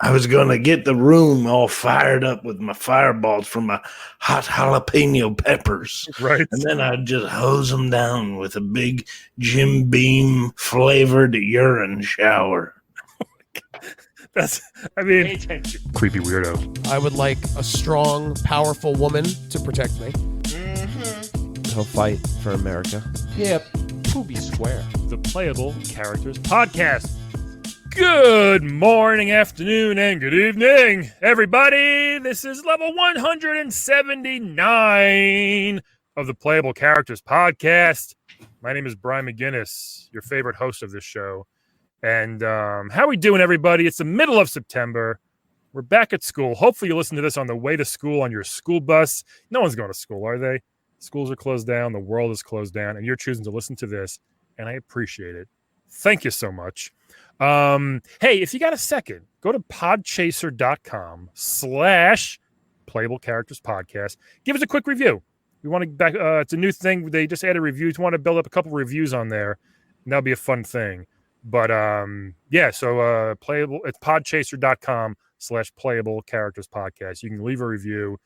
I was going to get the room all fired up with my fireballs from my hot jalapeno peppers. Right. And then I'd just hose them down with a big Jim Beam flavored urine shower. Creepy weirdo. I would like a strong, powerful woman to protect me. He'll fight for America. Yeah, Poopy Square. The Playable Characters Podcast. Good morning, afternoon, and good evening, everybody. This is level 179 of the Playable Characters Podcast. My name is Brian McGinnis, your favorite host of this show. And how we doing, everybody? It's the middle of September. We're back at school. Hopefully you listen to this on the way to school on your school bus. No one's going to school, are they? Schools are closed down. The world is closed down. And you're choosing to listen to this. And I appreciate it. Thank you so much. Hey, if you got a second, go to podchaser.com/Playable Characters Podcast. Give us a quick review. We want to back. It's a new thing. They just added reviews. We want to build up a couple reviews on there. And that'll be a fun thing. But yeah, so playable. It's podchaser.com/Playable Characters Podcast. You can leave a review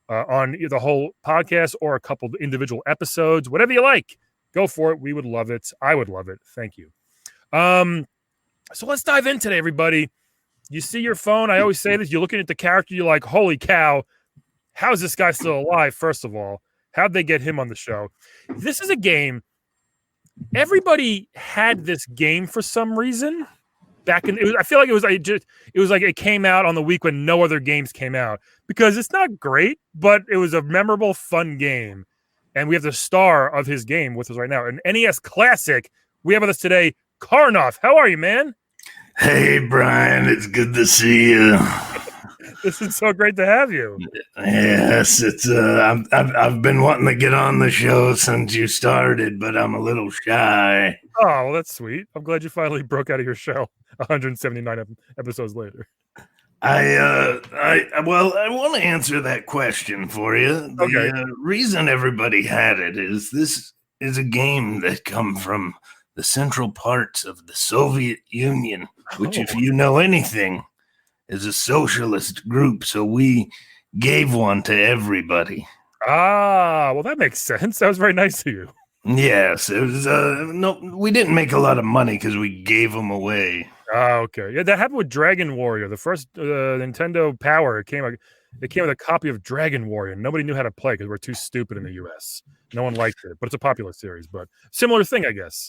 on the whole podcast or a couple of individual episodes, whatever you like. Go for it. We would love it. I would love it. Thank you. So let's dive in today, everybody. You see your phone. I always say this. You're looking at the character. You're like, holy cow. How is this guy still alive? First of all, how'd they get him on the show? This is a game. Everybody had this game for some reason. I feel like it was like it came out on the week when no other games came out because it's not great, but it was a memorable, fun game. And we have the star of his game with us right now, an NES classic. We have with us today, Karnov. How are you, man? Hey, Brian. It's good to see you. This is so great to have you. Yes, it's. I've been wanting to get on the show since you started, but I'm a little shy. Oh, well, that's sweet. I'm glad you finally broke out of your shell 179 episodes later. I want to answer that question for you. The reason everybody had it is this is a game that come from the central parts of the Soviet Union, which, if you know anything, is a socialist group. So we gave one to everybody. Ah, well, that makes sense. That was very nice of you. Yes, it was. No, we didn't make a lot of money because we gave them away. Ah, okay. Yeah, that happened with Dragon Warrior. The first Nintendo Power, it came with a copy of Dragon Warrior. Nobody knew how to play because we're too stupid in the U.S. No one liked it, but it's a popular series. But similar thing, I guess.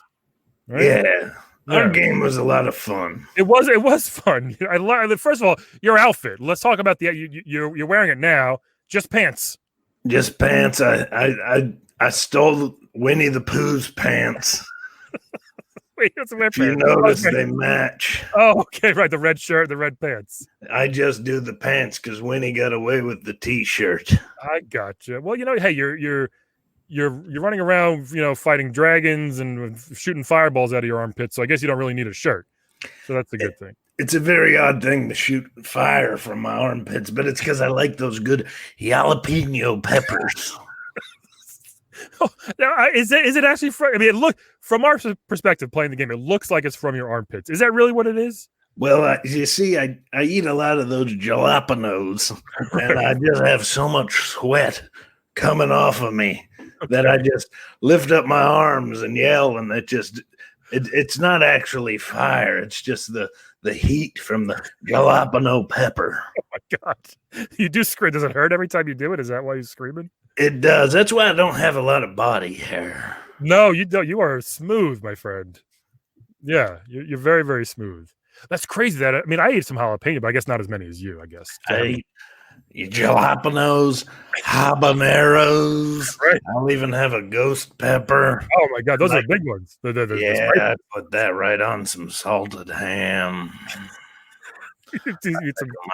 Right? Yeah. Our game was a lot of fun. It was fun. First of all, your outfit. Let's talk about you're wearing it now. Just pants. Just pants. I stole Winnie the Pooh's pants. Wait, that's a if you notice, they match. Oh, okay, right. The red shirt, the red pants. I just do the pants because Winnie got away with the T-shirt. I gotcha. Well, hey, you're running around, fighting dragons and shooting fireballs out of your armpits. So I guess you don't really need a shirt. So that's a good thing. It's a very odd thing to shoot fire from my armpits, but it's because I like those good jalapeno peppers. Now, is it actually from? I mean, from our perspective, playing the game, it looks like it's from your armpits. Is that really what it is? Well, you see, I eat a lot of those jalapenos, and I just have so much sweat coming off of me that I just lift up my arms and yell, and it's not actually fire. It's just the heat from the jalapeno pepper. Oh my God. You do scream. Does it hurt every time you do it? Is that why you're screaming? It does. That's why I don't have a lot of body hair. No, you don't. You are smooth, my friend. Yeah, you're very, very smooth. That's crazy. I ate some jalapeno, but I guess not as many as you, I guess. I eat jalapenos, habaneros. Right. I'll even have a ghost pepper. Oh my God, those are big ones. Yeah, I put that right on some salted ham.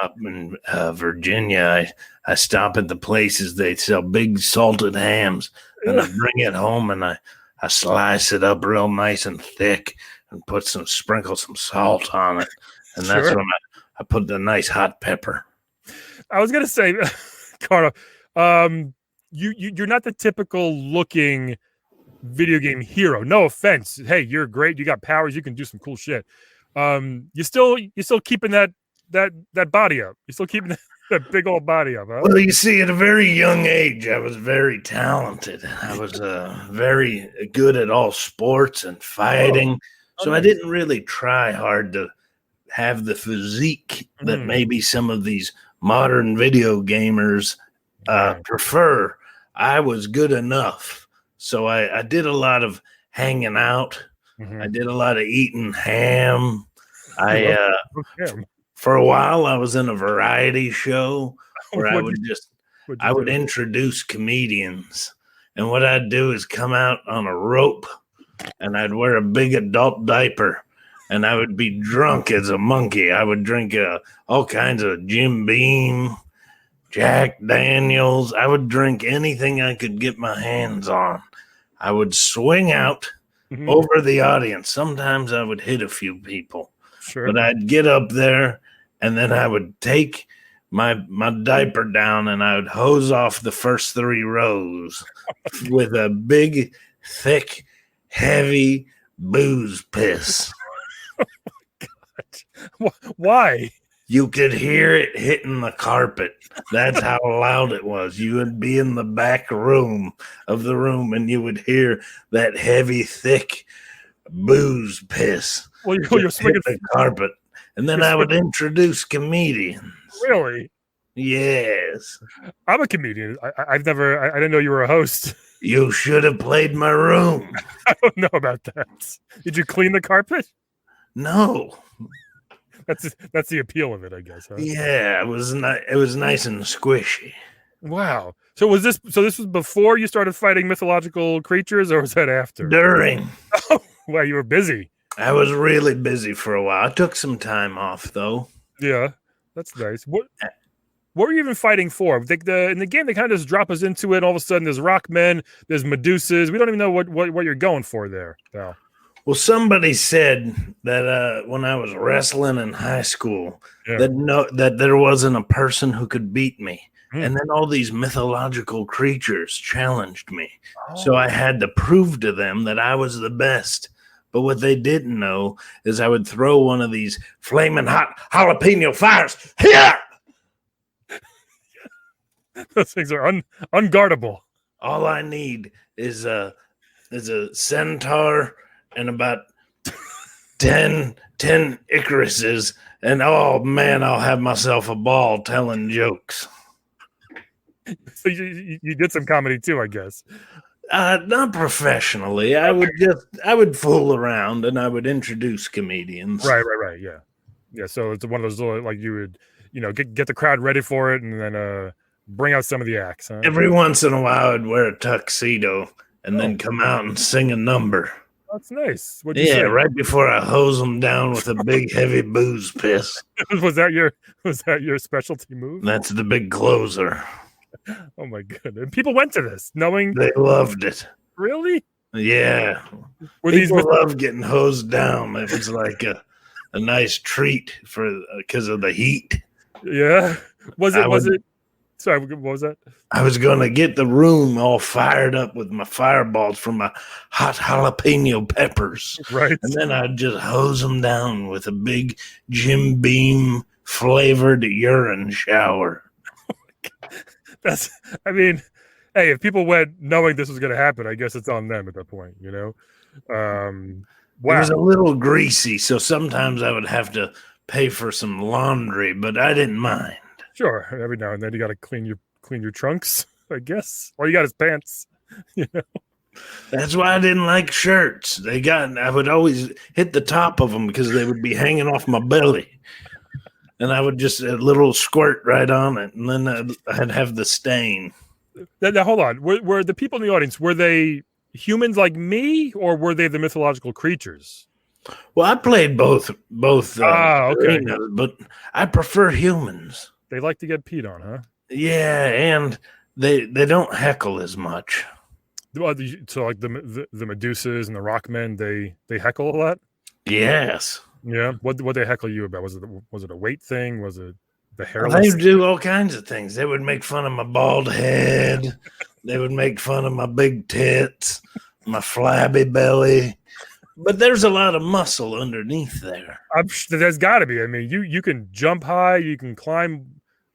Up in Virginia, I stop at the places they sell big salted hams, and I bring it home and I slice it up real nice and thick and sprinkle some salt on it, and that's when I put the nice hot pepper. I was gonna say, Karnov, you're not the typical looking video game hero. No offense. Hey, you're great. You got powers. You can do some cool shit. You still keeping that that body up? You still keeping that big old body up, huh? Well, you see, at a very young age, I was very talented. I was very good at all sports and fighting. So I didn't really try hard to have the physique that maybe some of these modern video gamers prefer. I was good enough. So I did a lot of hanging out. I did a lot of eating ham. For a while, I was in a variety show where I would introduce comedians. And what I'd do is come out on a rope and I'd wear a big adult diaper and I would be drunk as a monkey. I would drink all kinds of Jim Beam, Jack Daniels. I would drink anything I could get my hands on. I would swing out over the audience. Sometimes I would hit a few people. Sure. But I'd get up there and then I would take my diaper down and I would hose off the first 3 rows with a big, thick, heavy booze piss. Oh my God. Why? You could hear it hitting the carpet. That's how loud it was. You would be in the back room of the room and you would hear that heavy, thick booze piss. Well, you're swinging the carpet. And then I would introduce comedians. Really? Yes. I'm a comedian. I didn't know you were a host. You should have played my room. I don't know about that. Did you clean the carpet? No. That's the appeal of it, I guess. Huh? Yeah, it was nice and squishy. Wow. So this was before you started fighting mythological creatures, or was that after? During. Oh, well, you were busy. I was really busy for a while. I took some time off, though. Yeah, that's nice. What were you even fighting for? In the game, they kind of just drop us into it. And all of a sudden, there's rock men, there's Medusas. We don't even know what you're going for there, pal. Well, somebody said that when I was wrestling in high school, that there wasn't a person who could beat me. And then all these mythological creatures challenged me. So I had to prove to them that I was the best. But what they didn't know is I would throw one of these flaming hot jalapeno fires. Here! Those things are unguardable. All I need is a centaur and about 10 Icaruses, and oh man, I'll have myself a ball telling jokes. So you did some comedy too, I guess. Not professionally. I would fool around and I would introduce comedians. Right. Yeah. So it's one of those little, like you would, get the crowd ready for it and then bring out some of the acts. Huh? Every once in a while, I'd wear a tuxedo and then come out and sing a number. That's nice. What'd you say? Right before I hose them down with a big, heavy booze piss. Was that your specialty move? That's the big closer. Oh my goodness! People went to this knowing they loved it. Really? Yeah. People love getting hosed down. It was like a nice treat because of the heat. Yeah. Was it? Sorry, what was that? I was going to get the room all fired up with my fireballs from my hot jalapeno peppers. Right. And then I'd just hose them down with a big Jim Beam flavored urine shower. Hey, if people went knowing this was going to happen, I guess it's on them at that point, Wow. It was a little greasy, so sometimes I would have to pay for some laundry, but I didn't mind. Sure, every now and then you got to clean your trunks, I guess. All you got is pants, That's why I didn't like shirts. I would always hit the top of them because they would be hanging off my belly. And I would just a little squirt right on it, and then I'd have the stain. Now hold on. Were the people in the audience, were they humans like me, or were they the mythological creatures? Well, I played both. Okay. Arenas, but I prefer humans. They like to get peed on, huh? Yeah, and they don't heckle as much. So like the Medusas and the Rockmen, they heckle a lot? Yes. Yeah. What they heckle you about? Was it a weight thing? Was it the hairless? They do all kinds of things. They would make fun of my bald head. They would make fun of my big tits, my flabby belly. but there's a lot of muscle underneath there. There's got to be. I mean, you can jump high, you can climb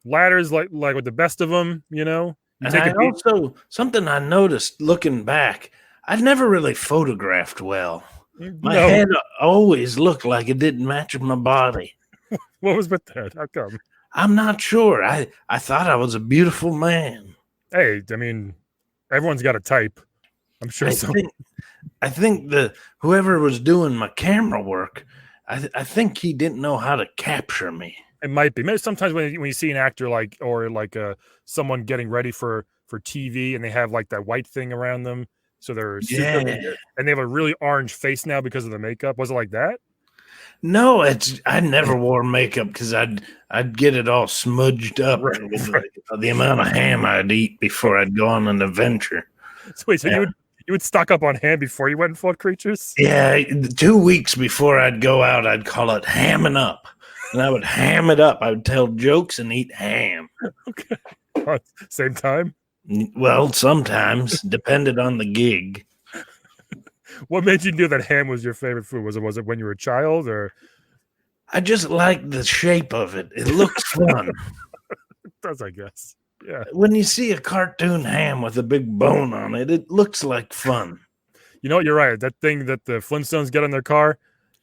ladders like with the best of them. You know. And I also, something I noticed looking back, I never really photographed well. My head always looked like it didn't match my body. What was with that? How come? I'm not sure. I thought I was a beautiful man. Hey, I mean, everyone's got a type. I'm sure. I think whoever was doing my camera work, I think he didn't know how to capture me. It might be. Maybe sometimes when you see an actor like someone getting ready for TV and they have like that white thing around them, so they're super, and they have a really orange face now because of the makeup. Was it like that? No, I never wore makeup because I'd get it all smudged up with the amount of ham I'd eat before I'd go on an adventure. So wait, so you would stock up on ham before you went and fought creatures? Yeah, 2 weeks before I'd go out, I'd call it hamming up. And I would ham it up. I would tell jokes and eat ham. Okay. Same time? Well, sometimes, depended on the gig. What made you know that ham was your favorite food? Was it when you were a child, or? I just like the shape of it. It looks fun. It does, I guess. Yeah. When you see a cartoon ham with a big bone on it, it looks like fun. You know what? You're right. That thing that the Flintstones get in their car.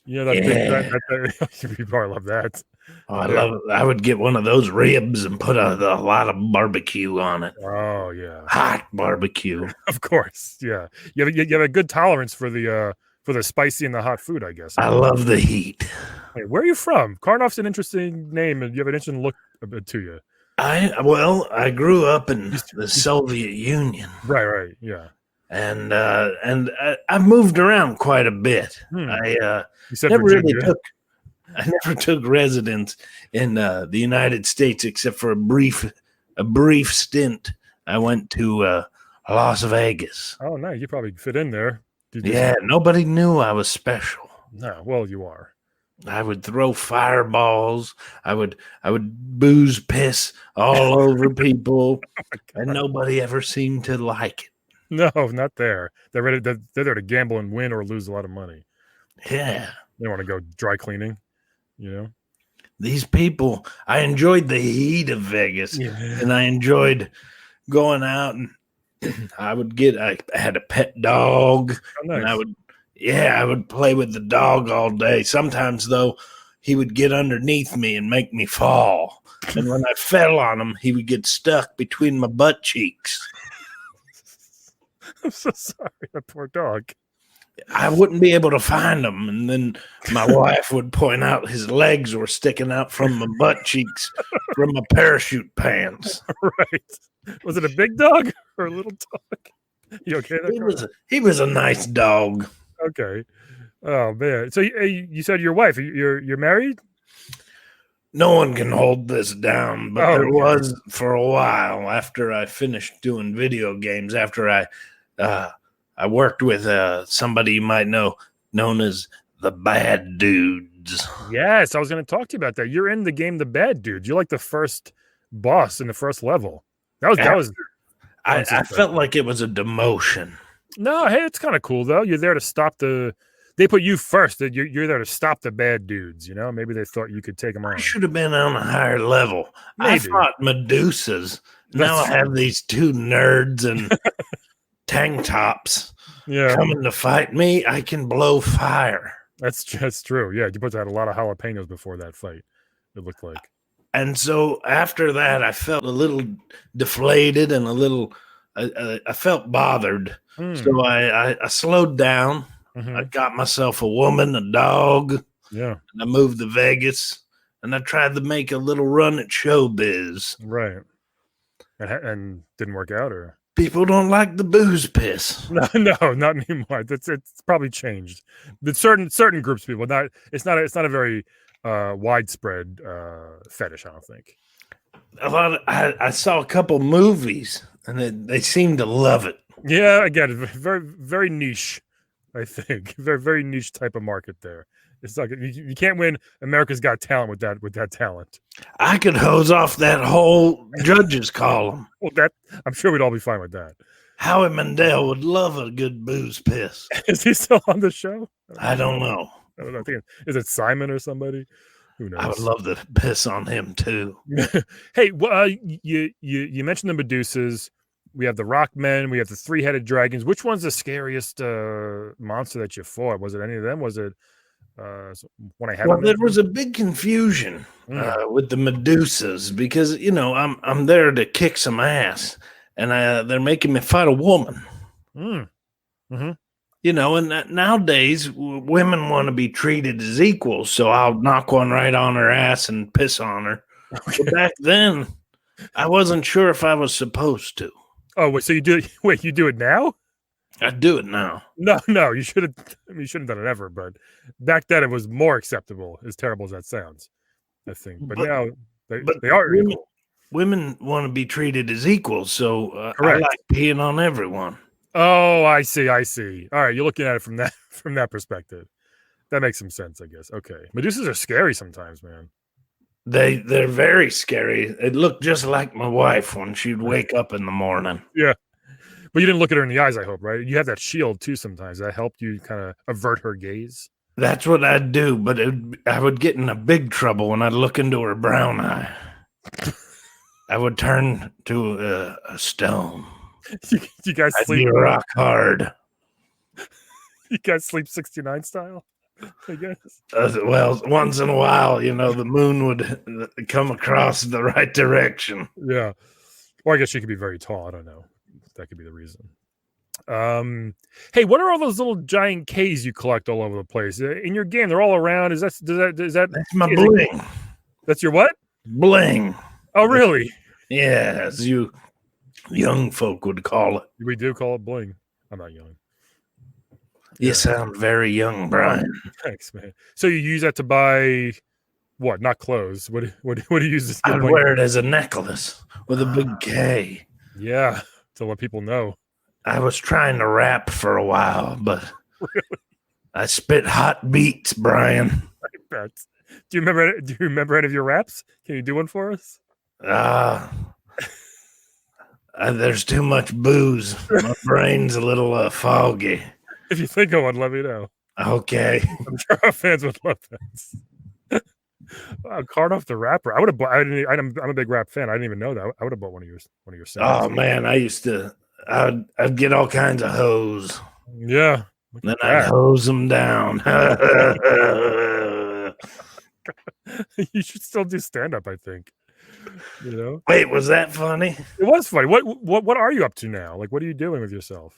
You know, you probably love that. Oh, I love it. I would get one of those ribs and put a lot of barbecue on it. Oh yeah, hot barbecue. Of course, yeah. You have a good tolerance for the spicy and the hot food, I guess. I love the heat. Hey, where are you from? Karnov's an interesting name, and you have an interesting look to you. I grew up in the Soviet Union. Right, yeah. And I moved around quite a bit. I never took residence in the United States except for a brief stint. I went to Las Vegas. Oh, nice. You probably fit in there. Nobody knew I was special. No, well, you are. I would throw fireballs. I would booze piss all over people, and nobody ever seemed to like it. No, not there. They're there to gamble and win or lose a lot of money. Yeah. They want to go dry cleaning, you know? These people, I enjoyed the heat of Vegas, and I enjoyed going out, and I had a pet dog, nice. And I would play with the dog all day. Sometimes, though, he would get underneath me and make me fall. And when I fell on him, he would get stuck between my butt cheeks. I'm so sorry, that poor dog. I wouldn't be able to find him, and then my wife would point out his legs were sticking out from my butt cheeks from my parachute pants. Right. Was it a big dog or a little dog? You okay there? He was a nice dog. Okay. Oh man. So you said your wife, you're married? No one can hold this down, but there was for a while after I finished doing video games, after I worked with somebody you might know known as the Bad Dudes. Yes, I was going to talk to you about that. You're in the game The Bad Dudes. You're like the first boss in the first level. I felt like it was a demotion. No, hey, it's kind of cool though. You're there to stop they put you first. You're there to stop the bad dudes, you know? Maybe they thought you could take them on. I should have been on a higher level. Maybe. I fought Medusas. Now I have these two nerds and tank tops coming to fight me. I can blow fire. That's true. Yeah, you had a lot of jalapenos before that fight, it looked like. And so after that, I felt a little deflated and a little, I felt bothered. So I slowed down. I got myself a woman, a dog. Yeah. And I moved to Vegas, and I tried to make a little run at showbiz. Right. And didn't work out, or? People don't like the booze piss. No, not anymore. It's probably changed. But certain groups of people, it's not a very widespread fetish, I don't think. I saw a couple movies, and they seem to love it. Yeah, again, very, very niche, I think. Very, very niche type of market there. It's like you can't win America's Got Talent with that talent. I could hose off that whole judges column. Well, I'm sure we'd all be fine with that. Howie Mandel would love a good booze piss. Is he still on the show? I don't know. I don't know. I think is it Simon or somebody? Who knows? I would love to piss on him too. Hey, well, you mentioned the Medusas. We have the Rockmen. We have the three-headed dragons. Which one's the scariest monster that you fought? Was it any of them? Was it when I had? Well, there was a big confusion with the Medusas because I'm there to kick some ass, and they're making me fight a woman. Mm-hmm. And nowadays women want to be treated as equals, so I'll knock one right on her ass and piss on her. Okay. But back then, I wasn't sure if I was supposed to. Oh, wait, so you do it? Wait, you do it now? I do it now. No, you should have. You shouldn't have done it ever. But back then, it was more acceptable. As terrible as that sounds, I think. But now they are equal. Women want to be treated as equals, so I like peeing on everyone. Oh, I see. All right, you're looking at it from that perspective. That makes some sense, I guess. Okay, Medusas are scary sometimes, man. They're very scary. It looked just like my wife when she'd wake up in the morning. Yeah. But you didn't look at her in the eyes, I hope, right? You have that shield too sometimes. That helped you kind of avert her gaze. That's what I'd do, but I would get in a big trouble when I'd look into her brown eye. I would turn to a stone. You guys sleep. I'd be rock hard. You guys sleep 69 style, I guess. Well, once in a while, the moon would come across the right direction. Yeah. Or I guess she could be very tall. I don't know. That could be the reason. Hey, what are all those little giant K's you collect all over the place in your game? They're all around. Is that? That's my bling. That's your what? Bling. Oh, really? Yeah, as you young folk would call it. We do call it bling. I'm not young. You sound very young, Brian. Thanks, man. So you use that to buy what? Not clothes. What do you use this? I'd wear it as a necklace with a big K. Yeah, to let people know. I was trying to rap for a while, but really? I spit hot beats, Brian. I bet. Do you remember any of your raps? Can you do one for us? There's too much booze. My brain's a little foggy. If you think of one, let me know. Okay. I'm sure our fans would love that. Karnov the rapper. I would have bought. I'm a big rap fan. I didn't even know that. I would have bought one of your songs. Oh man, I'd get all kinds of hoes. Yeah. Then I'd hose them down. You should still do stand up, I think. Wait, was that funny? It was funny. What are you up to now? Like, what are you doing with yourself?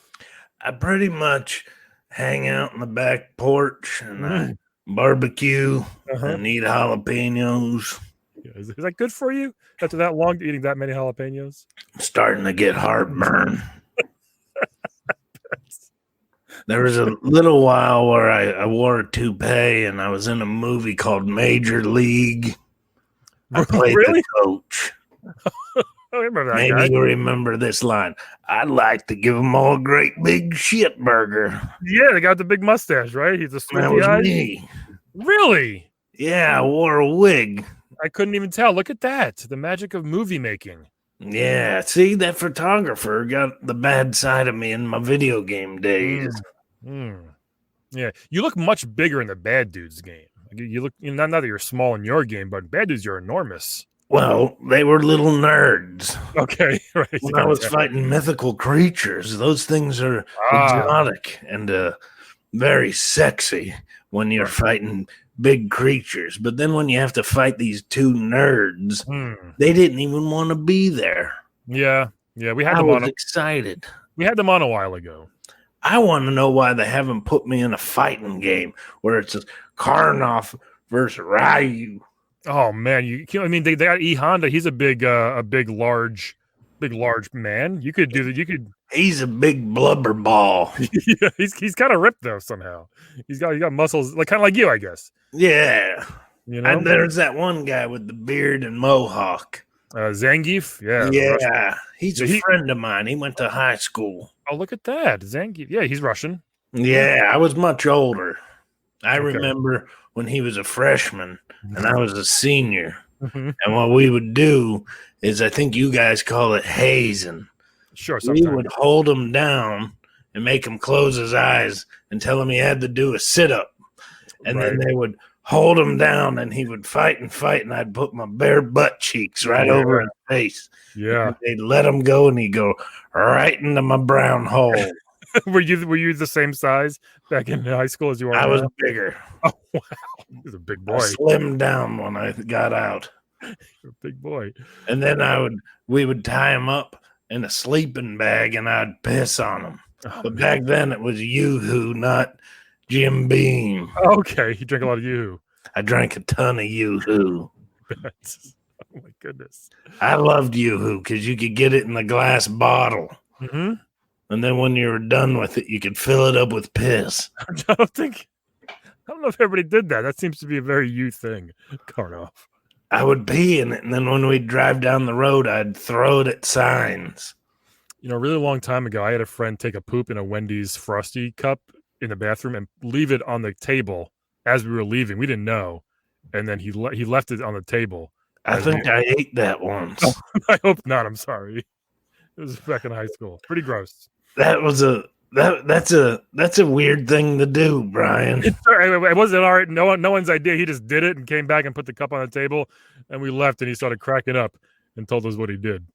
I pretty much hang out in the back porch and I barbecue and eat jalapenos. Yeah, is that good for you after that long eating that many jalapenos? I'm starting to get heartburn. There was a little while where I wore a toupee and I was in a movie called Major League. I played the coach. I remember that. Maybe you remember this line. I'd like to give them all a great big shit burger. Yeah, they got the big mustache, right? He's a That was me. Really? Yeah, I wore a wig. I couldn't even tell. Look at that. The magic of movie making. Yeah, see, that photographer got the bad side of me in my video game days. Yeah, you look much bigger in the Bad Dudes game. You look, not that you're small in your game, but Bad Dudes, you're enormous. Well, they were little nerds. Okay, right. When I was fighting mythical creatures, those things are exotic and very sexy when you're fighting big creatures. But then when you have to fight these two nerds, they didn't even want to be there. Yeah, we had them on. I was excited. We had them on a while ago. I want to know why they haven't put me in a fighting game where it's a Karnov versus Ryu. Oh man, they got E Honda. He's a big, large man. You could do that. You could. He's a big blubber ball. Yeah, he's kind of ripped though somehow. He's got muscles like kind of like you, I guess. Yeah, And there's that one guy with the beard and mohawk. Zangief. Yeah, he's a friend of mine. He went to high school. Oh, look at that, Zangief. Yeah, he's Russian. Yeah, I was much older. I remember when he was a freshman and I was a senior. And what we would do is, I think you guys call it hazing. Sure, we sometimes. would hold him down and make him close his eyes and tell him he had to do a sit-up. And then they would hold him down and he would fight, and I'd put my bare butt cheeks right over his face. Yeah. And they'd let him go and he'd go right into my brown hole. Were you the same size back in high school as you are I now? was bigger. Oh, wow. He's a big boy. I slimmed down when I got out. You're a big boy. And then we would tie him up in a sleeping bag and I'd piss on him. Oh, But man. back then it was Yoo-Hoo, not Jim Beam. Okay, you drink a lot of Yoo-Hoo. I drank a ton of Yoo-Hoo. Oh my goodness. I loved Yoo-Hoo because you could get it in the glass bottle. Mm-hmm. And then when you were done with it, you could fill it up with piss. I don't know if everybody did that. That seems to be a very you thing, Karnov. I would pee in it, and then when we'd drive down the road, I'd throw it at signs. You know, a really long time ago, I had a friend take a poop in a Wendy's Frosty cup in the bathroom and leave it on the table as we were leaving. We didn't know. And then he left it on the table. I think I ate that once. I hope not. I'm sorry. It was back in high school. Pretty gross. That's a weird thing to do, Brian. It wasn't all right. No one's idea. He just did it and came back and put the cup on the table, and we left. And he started cracking up and told us what he did.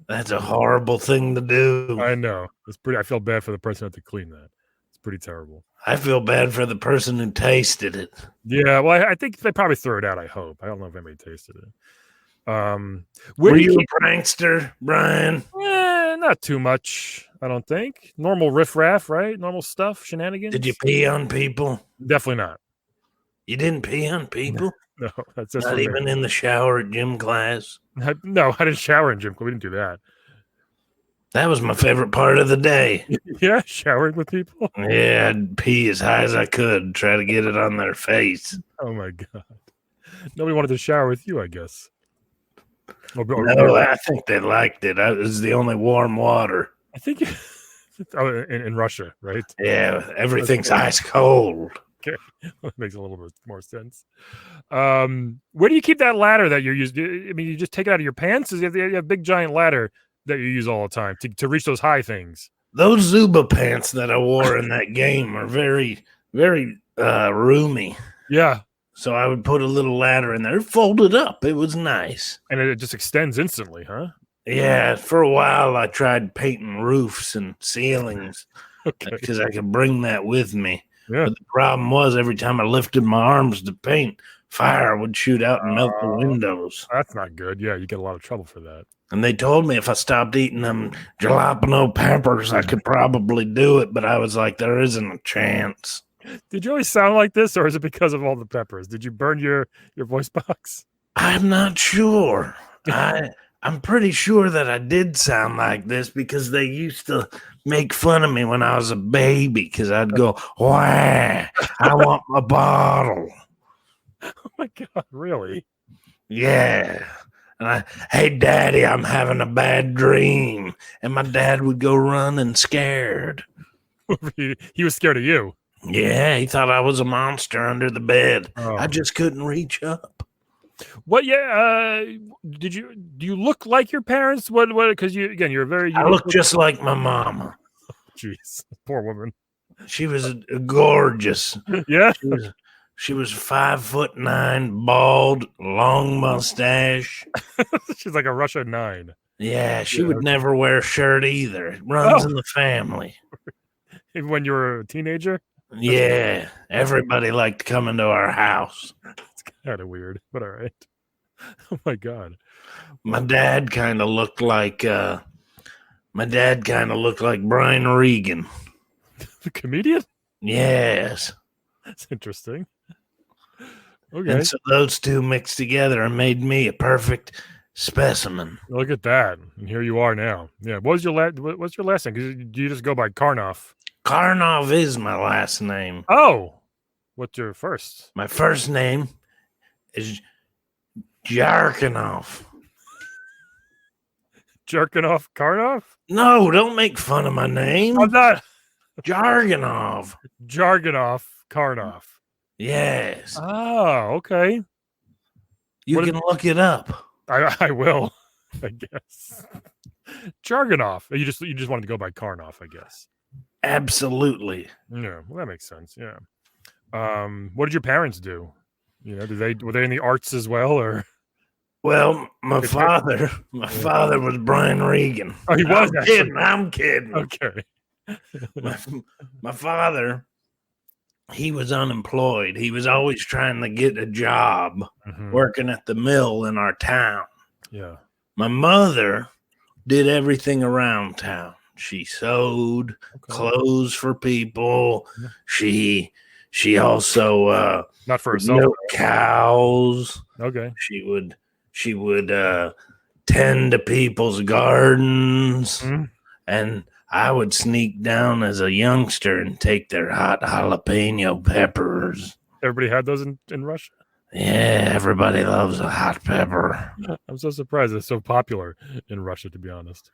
That's a horrible thing to do. I know. It's pretty. I feel bad for the person who had to clean that. It's pretty terrible. I feel bad for the person who tasted it. Yeah. Well, I think they probably threw it out. I hope. I don't know if anybody tasted it. Were you a prankster, Brian? Not too much, I don't think. Normal riffraff, right? Normal stuff, shenanigans. Did you pee on people? Definitely not. You didn't pee on people? No, that's just Not even in the shower at gym class? No, I didn't shower in gym class. We didn't do that. That was my favorite part of the day. Yeah, showering with people. Yeah, I'd pee as high as I could, try to get it on their face. Oh my god! Nobody wanted to shower with you, I guess. No, I think they liked it. It was the only warm water. I think in Russia, right? Yeah, everything's ice cold. Okay, that makes a little bit more sense. Where do you keep that ladder that you're using? I mean, you just take it out of your pants? Is you have a big giant ladder that you use all the time to reach those high things? Those Zuba pants that I wore in that game are very, very roomy. Yeah. So I would put a little ladder in there, folded up. It was nice. And it just extends instantly, huh? Yeah, for a while I tried painting roofs and ceilings because I could bring that with me. Yeah. But the problem was every time I lifted my arms to paint, fire would shoot out and melt the windows. That's not good. Yeah, you get a lot of trouble for that. And they told me if I stopped eating them jalapeno peppers, I could probably do it. But I was like, there isn't a chance. Did you always sound like this, or is it because of all the peppers? Did you burn your voice box? I'm not sure. I'm pretty sure that I did sound like this because they used to make fun of me when I was a baby because I'd go, wah, I want my bottle. Oh my God, really? Yeah. And hey, Daddy, I'm having a bad dream. And my dad would go running scared. He was scared of you. Yeah, he thought I was a monster under the bed. Oh. I just couldn't reach up. What? Yeah. Do you look like your parents? What? Because you're very. I look just like my mama. Jeez, poor woman. She was gorgeous. Yeah. She was 5'9", bald, long mustache. She's like a Russia 9. Yeah, she would never wear a shirt either. It runs in the family. Even when you were a teenager? Yeah, everybody liked coming to our house. It's kind of weird, but all right. Oh my God. My dad kind of looked like Brian Regan. The comedian? Yes. That's interesting. Okay. And so those two mixed together and made me a perfect specimen. Look at that. And here you are now. Yeah. What's your last name? Because you just go by Karnov. Karnov is my last name. Oh. What's your first? My first name is Jarkinov. Jerkinoff Karnov? No, don't make fun of my name. I'm not. Jargonov. Jargonoff Karnov. Yes. Oh, okay. You can look it up. I will, I guess. Jargonov. You just wanted to go by Karnov, I guess. Absolutely. Yeah, well, that makes sense. Yeah. What did your parents do? You know, were they in the arts as well, or? Well, my father was Brian Regan. Oh, he was. I'm kidding. Okay. My father, he was unemployed. He was always trying to get a job working at the mill in our town. Yeah. My mother did everything around town. She sewed clothes for people. She also not for herself. milked cows. Okay. She would tend to people's gardens, and I would sneak down as a youngster and take their hot jalapeno peppers. Everybody had those in Russia? Yeah, everybody loves a hot pepper. I'm so surprised it's so popular in Russia, to be honest.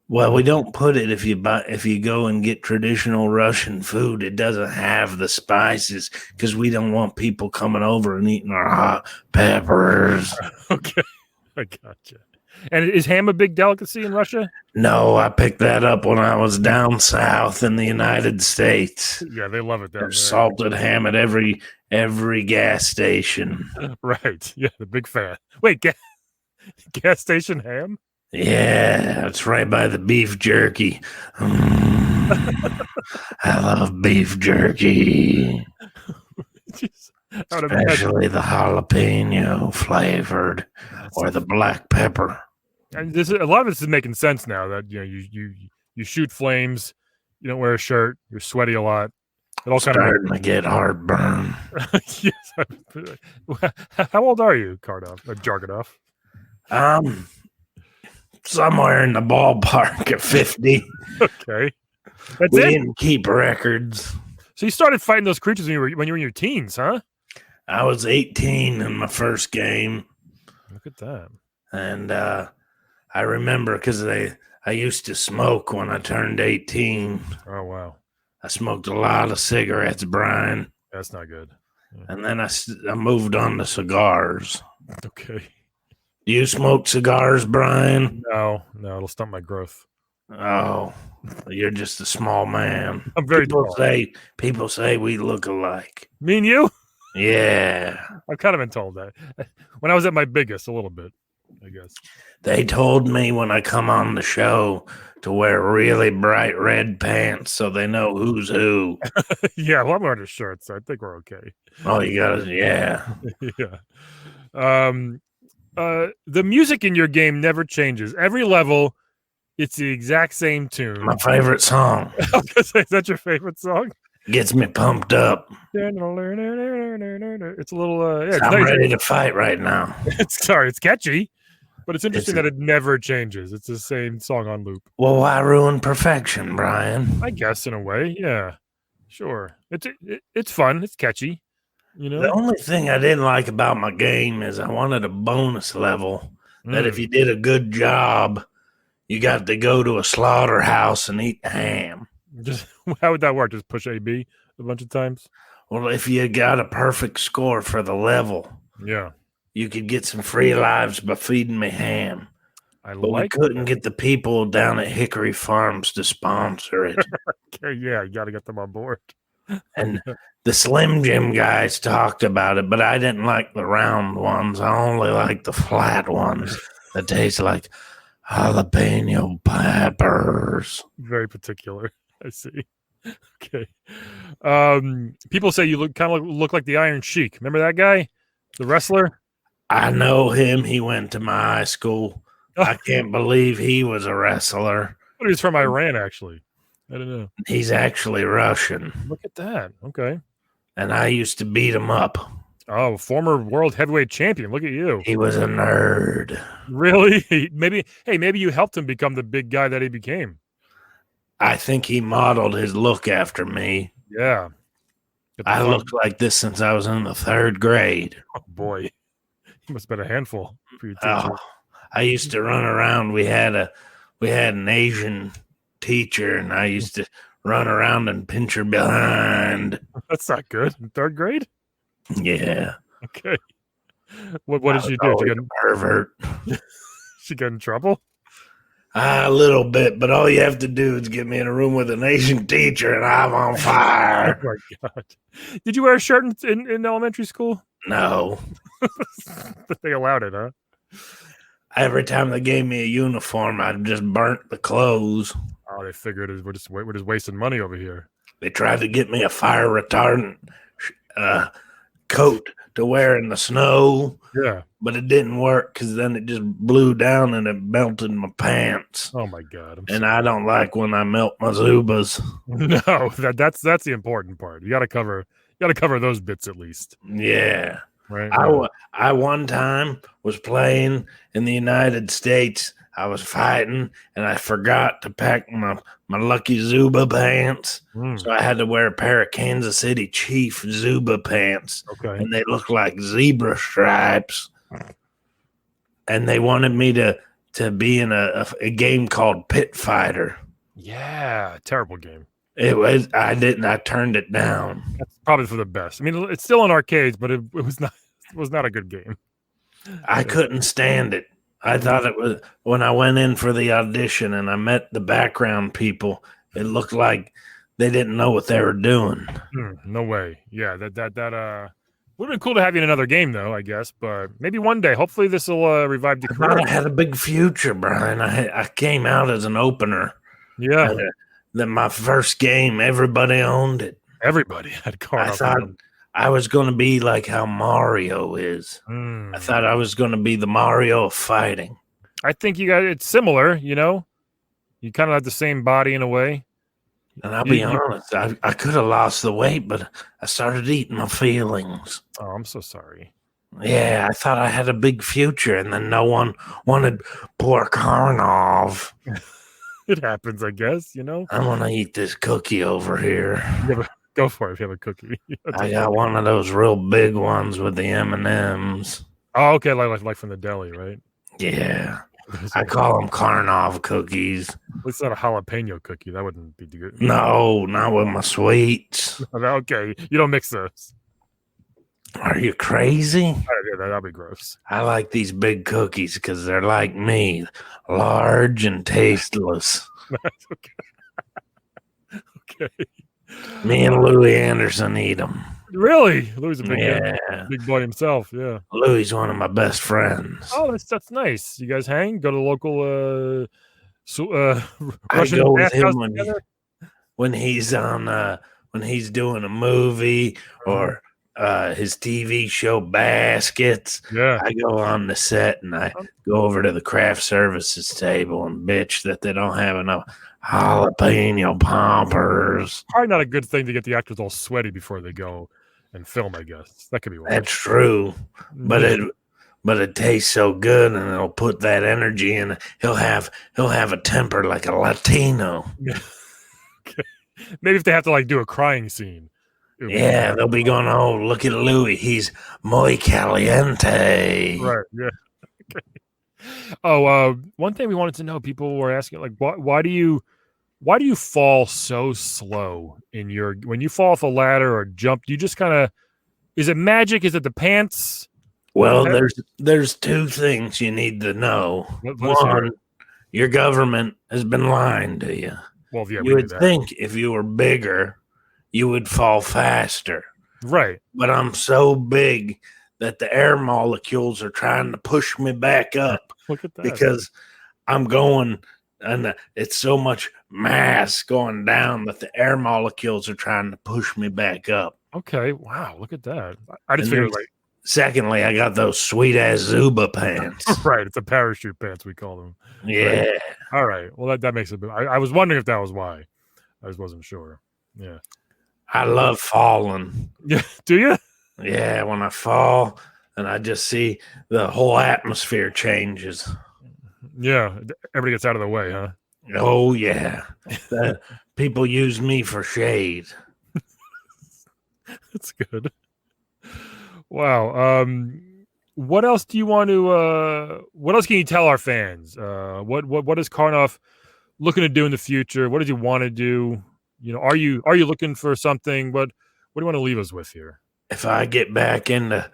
Well, we don't put it if you go and get traditional Russian food. It doesn't have the spices because we don't want people coming over and eating our hot peppers. Okay, I gotcha. And is ham a big delicacy in Russia? No, I picked that up when I was down south in the United States. Yeah, they love it down there. Salted ham at every gas station. Right. Yeah, the big fan. Wait, gas station ham? Yeah, it's right by the beef jerky. I love beef jerky. Especially the jalapeno flavored or the black pepper. And a lot of this is making sense now that you shoot flames, you don't wear a shirt, you're sweaty a lot. It all starting to get heartburn. Yes. How old are you, Karnov? Or Jargonov? Somewhere in the ballpark of 50. Okay. We didn't keep records. So you started fighting those creatures when you were in your teens, huh? I was 18 in my first game. Look at that. And I remember because I used to smoke when I turned 18. Oh, wow. I smoked a lot of cigarettes, Brian. That's not good. Yeah. And then I moved on to cigars. Okay. Do you smoke cigars, Brian? No, it'll stunt my growth. Oh, you're just a small man. I'm very tall. People say we look alike. Me and you? Yeah. I've kind of been told that. When I was at my biggest, a little bit, I guess. They told me when I come on the show to wear really bright red pants so they know who's who. Yeah, well, I'm wearing a shirt, so I think we're okay. Oh, you got it? Yeah. Yeah. The music in your game never changes. Every level, it's the exact same tune. My favorite song. Is that your favorite song? Gets me pumped up. It's a little. Yeah, I'm ready to fight right now. It's catchy, but it's interesting that it never changes. It's the same song on loop. Well, why ruin perfection, Brian? I guess in a way, yeah, sure. It's fun. It's catchy. You know, the only thing I didn't like about my game is I wanted a bonus level that if you did a good job, you got to go to a slaughterhouse and eat ham. Just how would that work? Just push AB a bunch of times? Well, if you got a perfect score for the level, yeah, you could get some free lives by feeding me ham. We couldn't get the people down at Hickory Farms to sponsor it. Okay, yeah, you got to get them on board. And the Slim Jim guys talked about it, but I didn't like the round ones. I only like the flat ones that taste like jalapeno peppers. Very particular. I see. Okay. People say you look like the Iron Sheik. Remember that guy? The wrestler? I know him. He went to my high school. I can't believe he was a wrestler. But he's from Iran, actually. I don't know. He's actually Russian. Look at that. Okay. And I used to beat him up. Oh, former world heavyweight champion. Look at you. He was a nerd. Really? Maybe you helped him become the big guy that he became. I think he modeled his look after me. Yeah. I looked like this since I was in the 3rd grade. Oh, boy. He must have been a handful for your teacher. Oh, I used to run around. We had an Asian teacher, and I used to run around and pinch her behind. That's not good. In 3rd grade? Yeah. Okay. What did she do? She got a pervert. She got in trouble? A little bit, but all you have to do is get me in a room with an Asian teacher and I'm on Oh fire. my god! Did you wear a shirt in elementary school? No. But they allowed it, huh? Every time they gave me a uniform, I just burnt the clothes. Oh, they figured we're just wasting money over here. They tried to get me a fire retardant coat to wear in the snow. Yeah. But it didn't work because then it just blew down and it melted my pants. Oh my god! And I don't like when I melt my Zubas. No, that's the important part. You got to cover those bits at least. Yeah. Right. I one time was playing in the United States. I was fighting and I forgot to pack my lucky Zuba pants. So I had to wear a pair of Kansas City Chief Zuba pants. Okay. And they looked like zebra stripes. And they wanted me to be in a game called Pit Fighter. Yeah, terrible game. It was. I didn't. I turned it down. That's probably for the best. I mean, it's still in arcades, but it was not a good game. I couldn't stand it. I thought it was when I went in for the audition and I met the background people. It looked like they didn't know what they were doing. No way. Yeah, that would have been cool to have you in another game, though, I guess. But maybe one day. Hopefully, this will revive your career. I had a big future, Brian. I came out as an opener. Yeah. Then my first game, everybody owned it. Everybody had Karnov. I thought I was going to be like how Mario is. I thought I was going to be the Mario of fighting. I think you guys, it's similar, you know? You kind of have the same body in a way. And I'll be honest, I could have lost the weight, but I started eating my feelings. Oh, I'm so sorry. Yeah, I thought I had a big future, and then no one wanted poor Karnov. It happens, I guess, you know? I want to eat this cookie over here. Go for it if you have a cookie. I got one of those real big ones with the M&Ms. Oh, okay, like from the deli, right? Yeah. I call them Karnov cookies. It's not a jalapeno cookie. That wouldn't be good. No, not with my sweets. Okay, you don't mix those. Are you crazy? Yeah, that'd be gross. I like these big cookies because they're like me, large and tasteless. Okay. Me and Louis Anderson eat them. Really? Louis a big boy himself. Yeah. Louis one of my best friends. Oh, that's nice. You guys hang? Go to the local I Russian go with him when he's on when he's doing a movie or his TV show Baskets. Yeah. I go on the set and I go over to the craft services table and bitch that they don't have enough jalapeno poppers. Probably not a good thing to get the actors all sweaty before they go and film, I guess. That could be worse. That's true. But it tastes so good and it'll put that energy in. He'll have a temper like a Latino. Yeah. Okay. Maybe if they have to like do a crying scene. Yeah, they'll be going, oh, look at Louis. He's muy caliente. Right, yeah. Okay. Oh, one thing we wanted to know, people were asking, like, why do you fall so slow when you fall off a ladder or jump? Do you just kind of, is it magic? Is it the pants? Well, there's two things you need to know. One, your government has been lying to you. Well, yeah, you would think if you were bigger, you would fall faster. Right. But I'm so big that the air molecules are trying to push me back up. Look at that. Because I'm going, and it's so much mass going down that the air molecules are trying to push me back up. Okay. Wow. Look at that. I just figured like. Secondly, I got those sweet ass Zuba pants. Right. It's a parachute pants, we call them. Yeah. Right. All right. Well, that makes it. I was wondering if that was why. I just wasn't sure. Yeah. I love falling. Yeah. Do you? Yeah. When I fall and I just see the whole atmosphere changes. Yeah. Everybody gets out of the way, huh? Oh, yeah. People use me for shade. That's good. Wow. What else do you want to? What else can you tell our fans? What is Karnov looking to do in the future? What does he want to do? You know, are you looking for something? What do you want to leave us with here? If I get back into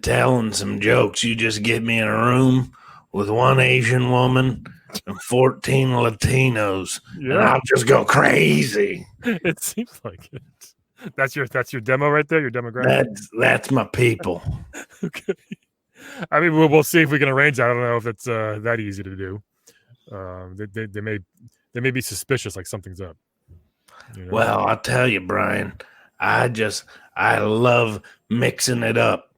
telling some jokes, you just get me in a room with one Asian woman and 14 Latinos, and Yeah. I'll just go crazy. It seems like it. That's your demo right there, your demographic. That's my people. Okay. I mean, we'll see if we can arrange that. I don't know if it's that easy to do. They may be suspicious, like something's up. You know? Well, I'll tell you, Brian, I love mixing it up.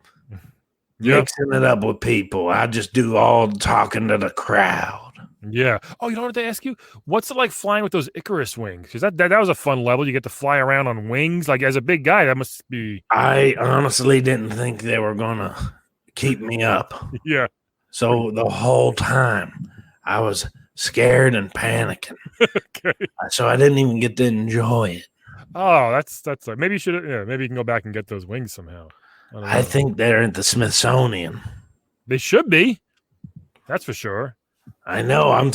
Yeah. Mixing it up with people. I just do all talking to the crowd. Yeah. Oh, you know what they ask you? What's it like flying with those Icarus wings? Because that was a fun level. You get to fly around on wings. Like, as a big guy, that must be. I honestly didn't think they were gonna keep me up. Yeah. So the whole time I was scared and panicking. Okay. So I didn't even get to enjoy it. Oh, that's like, maybe you should. Yeah, maybe you can go back and get those wings somehow. I think they're at the Smithsonian. They should be. That's for sure. I know. I'm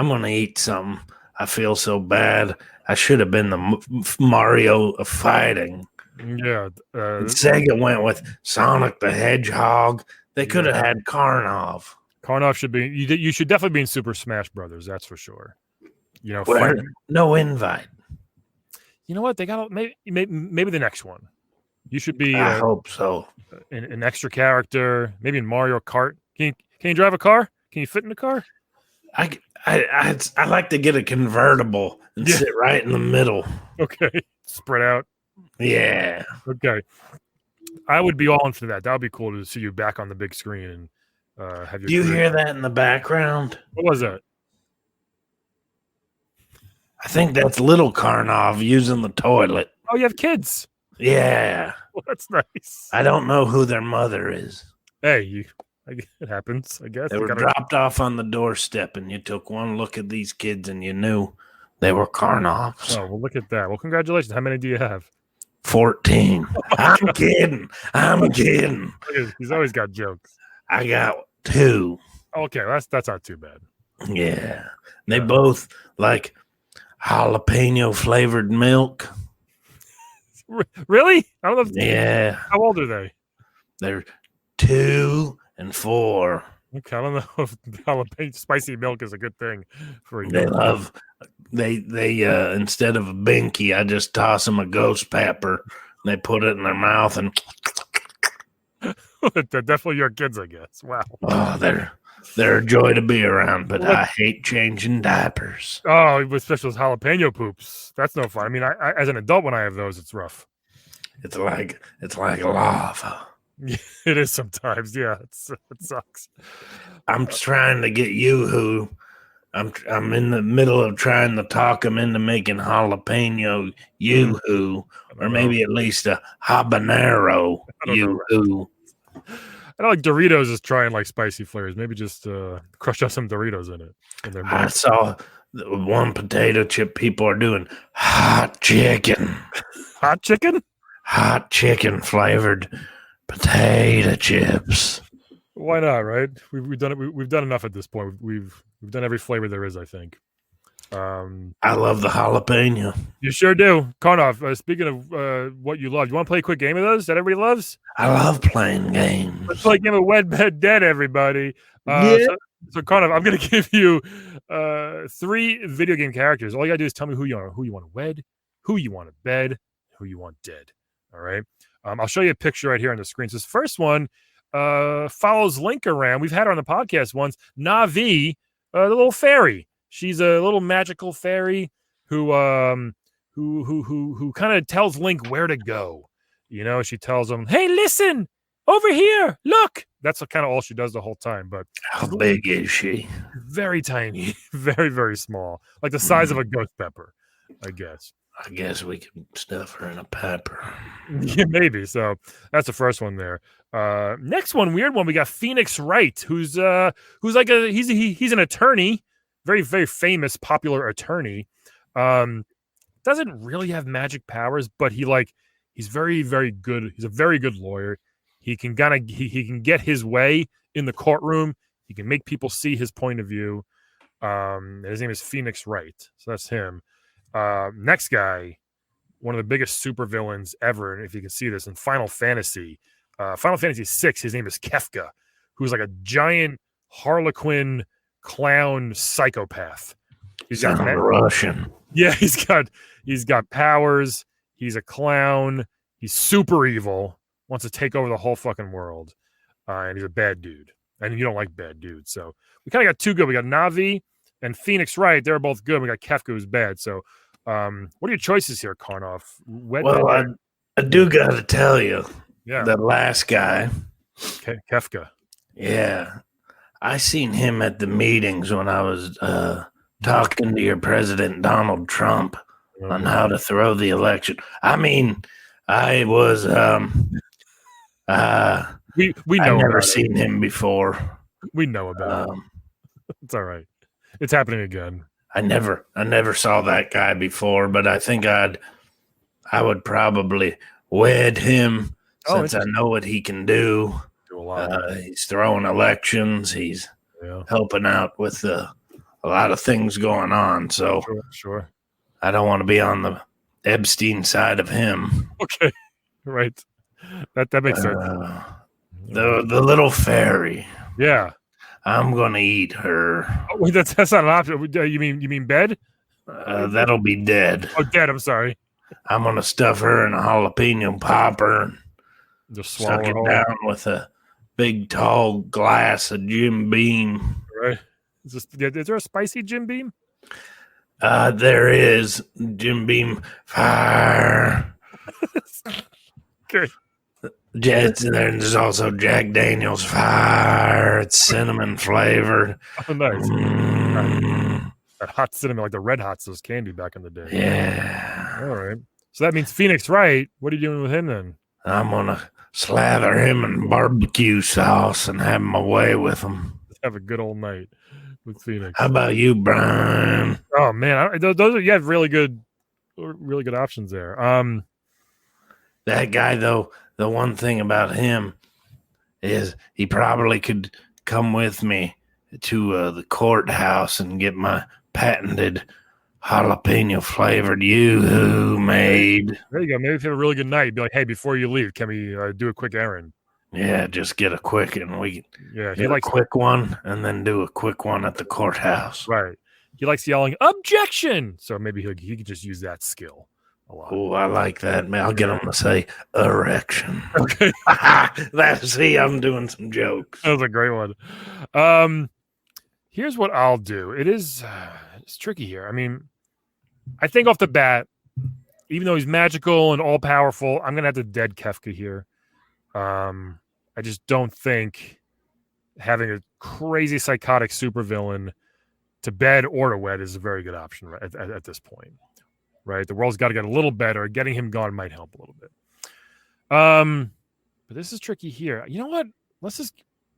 gonna eat something. I feel so bad. I should have been the Mario of fighting. Yeah. Sega went with Sonic the Hedgehog. They could have had Karnov. Karnov should be. You should definitely be in Super Smash Brothers. That's for sure. You know, no invite. You know what? They got maybe the next one. You should be. I hope so. An extra character, maybe in Mario Kart. Can you drive a car? Can you fit in a car? I like to get a convertible and sit right in the middle. Okay, spread out. Yeah. Okay, I would be all in for that. That would be cool to see you back on the big screen and have your. Do you hear that in the background? What was that? I think that's little Karnov using the toilet. Oh, you have kids. Yeah. Well, that's nice. I don't know who their mother is. Hey, it happens, I guess. They were dropped off on the doorstep, and you took one look at these kids, and you knew they were Karnovs. Oh, well, look at that. Well, congratulations. How many do you have? 14. I'm kidding. He's always got jokes. I got 2. Okay, that's not too bad. Yeah. They both like jalapeno flavored milk. Really? I don't know. Yeah. How old are they? They're 2 and 4. Okay, I don't know if jalapeno spicy milk is a good thing for you. They instead of a binky, I just toss them a ghost pepper. They put it in their mouth and They're definitely your kids, I guess. Wow. Oh, they're a joy to be around, but I hate changing diapers. Oh, especially those jalapeno poops. That's no fun. I mean, I as an adult, when I have those, it's rough. It's like lava. It is sometimes. Yeah, it sucks. I'm trying to get you I'm in the middle of trying to talk him into making jalapeno yoo-hoo, or maybe at least a habanero yoo-hoo. I don't like Doritos is trying like spicy flavors. Maybe just crush up some Doritos in it. I saw one potato chip people are doing hot chicken. Hot chicken? Hot chicken flavored potato chips. Why not, right? We've done it. We've done enough at this point. We've done every flavor there is, I think. I love the jalapeno. You sure do. Karnov, speaking of what you love, you want to play a quick game of those that everybody loves? I love playing games. Let's play a game of Wed, Bed, Dead, everybody. So Karnov, I'm going to give you 3 video game characters. All you got to do is tell me who you want to wed, who you want to bed, who you want dead. All right? I'll show you a picture right here on the screen. So this first one follows Link around. We've had her on the podcast once. Navi, the little fairy. She's a little magical fairy who kind of tells Link where to go. You know, she tells him, "Hey, listen, over here, look." That's kind of all she does the whole time. But how big is she? Very tiny, very, very small, like the size of a ghost pepper, I guess. I guess we could stuff her in a pepper. Yeah, maybe. So that's the first one there. Next one, weird one. We got Phoenix Wright, who's like he's an attorney. Very, very famous, popular attorney. Doesn't really have magic powers, but he's very, very good. He's a very good lawyer. He can he can get his way in the courtroom. He can make people see his point of view. His name is Phoenix Wright. So that's him. Next guy, one of the biggest supervillains ever. And if you can see this in Final Fantasy VI, his name is Kefka, who's like a giant Harlequin clown psychopath. He's got Russian. Yeah, he's got powers. He's a clown. He's super evil. Wants to take over the whole fucking world. And he's a bad dude. And you don't like bad dudes. So we kind of got two good. We got Na'vi and Phoenix Wright. They're both good. We got Kefka, who's bad. So what are your choices here, Karnov? I do got to tell you, yeah, the last guy, Kefka. Yeah, I seen him at the meetings when I was talking to your president, Donald Trump, on how to throw the election. I mean, I was we know. I've never seen him before. We know about it. It's all right. It's happening again. I never saw that guy before, but I think I would probably wed him since I know what he can do. Do a lot. He's throwing elections. He's helping out with a lot of things going on. So sure. I don't want to be on the Epstein side of him. Okay, right. That makes sense. The little fairy. Yeah. I'm gonna eat her. Oh, wait, that's not an option. You mean bed? That'll be dead. Oh, dead. I'm sorry. I'm gonna stuff her in a jalapeno popper and just suck it down with a big tall glass of Jim Beam. Right. Is there a spicy Jim Beam? There is Jim Beam fire. Okay. There's also Jack Daniel's fire. It's cinnamon flavored. Oh, nice. That hot cinnamon, like the Red Hots, those candy back in the day. Yeah. All right. So that means Phoenix Wright. What are you doing with him then? I'm gonna slather him in barbecue sauce and have him away with him. Have a good old night with Phoenix. How about you, Brian? Oh man, those are you have really good options there. That guy though. The one thing about him is he probably could come with me to the courthouse and get my patented jalapeno flavored yoo-hoo made. There you go. Maybe if you have a really good night, you'd be like, hey, before you leave, can we do a quick errand? Yeah, just get a quick and we he likes a quick one and then do a quick one at the courthouse. Right. He likes yelling, objection! So maybe he could just use that skill. Oh, I like that, man. I'll get them to say erection. Okay. I'm doing some jokes. That was a great one. Here's what I'll do. It's tricky here. I mean, I think off the bat, even though he's magical and all powerful, I'm gonna have to dead Kefka here. I just don't think having a crazy psychotic supervillain to bed or to wed is a very good option at this point. Right, the world's got to get a little better. Getting him gone might help a little bit. But this is tricky here. You know what?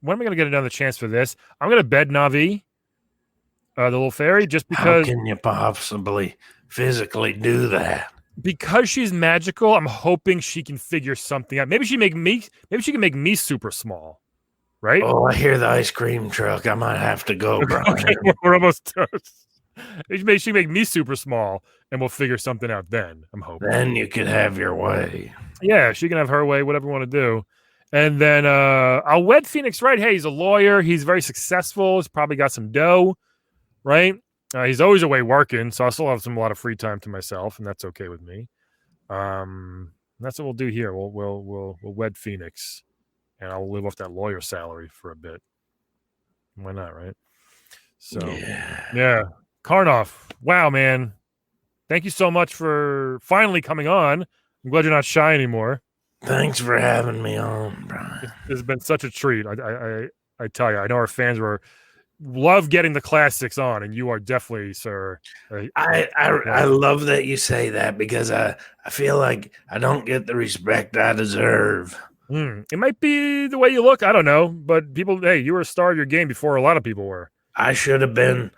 When am I going to get another chance for this? I'm going to bed Na'vi, the little fairy, just because. How can you possibly physically do that? Because she's magical, I'm hoping she can figure something out. Maybe she can make me super small. Right? Oh, I hear the ice cream truck. I might have to go, Brian. Okay, we're almost done. She can make me super small, and we'll figure something out then, I'm hoping. Then you could have your way. Yeah, she can have her way, whatever we want to do. And then I'll wed Phoenix Wright. Hey, he's a lawyer. He's very successful. He's probably got some dough, right? He's always away working, so I'll still have a lot of free time to myself, and that's okay with me. That's what we'll do here. We'll wed Phoenix, and I'll live off that lawyer salary for a bit. Why not, right? So, yeah. Karnov, wow, man. Thank you so much for finally coming on. I'm glad you're not shy anymore. Thanks for having me on, Brian. It's been such a treat. I tell you, I know our fans love getting the classics on, and you are definitely, sir. I love that you say that because I feel like I don't get the respect I deserve. It might be the way you look. I don't know, but people, hey, you were a star of your game before a lot of people were. I should have been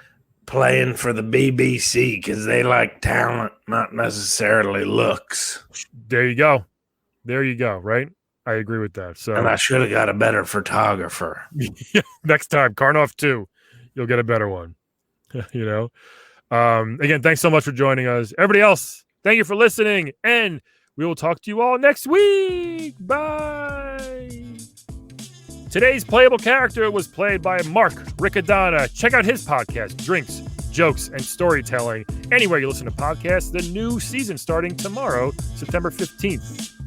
playing for the BBC because they like talent, not necessarily looks. There you go. Right? I agree with that. So, and I should have got a better photographer. Next time, Karnov 2, you'll get a better one. You know. Again, thanks so much for joining us. Everybody else, thank you for listening, and we will talk to you all next week. Bye. Today's playable character was played by Mark Riccadonna. Check out his podcast, Drinks, Jokes, and Storytelling. Anywhere you listen to podcasts, the new season starting tomorrow, September 15th.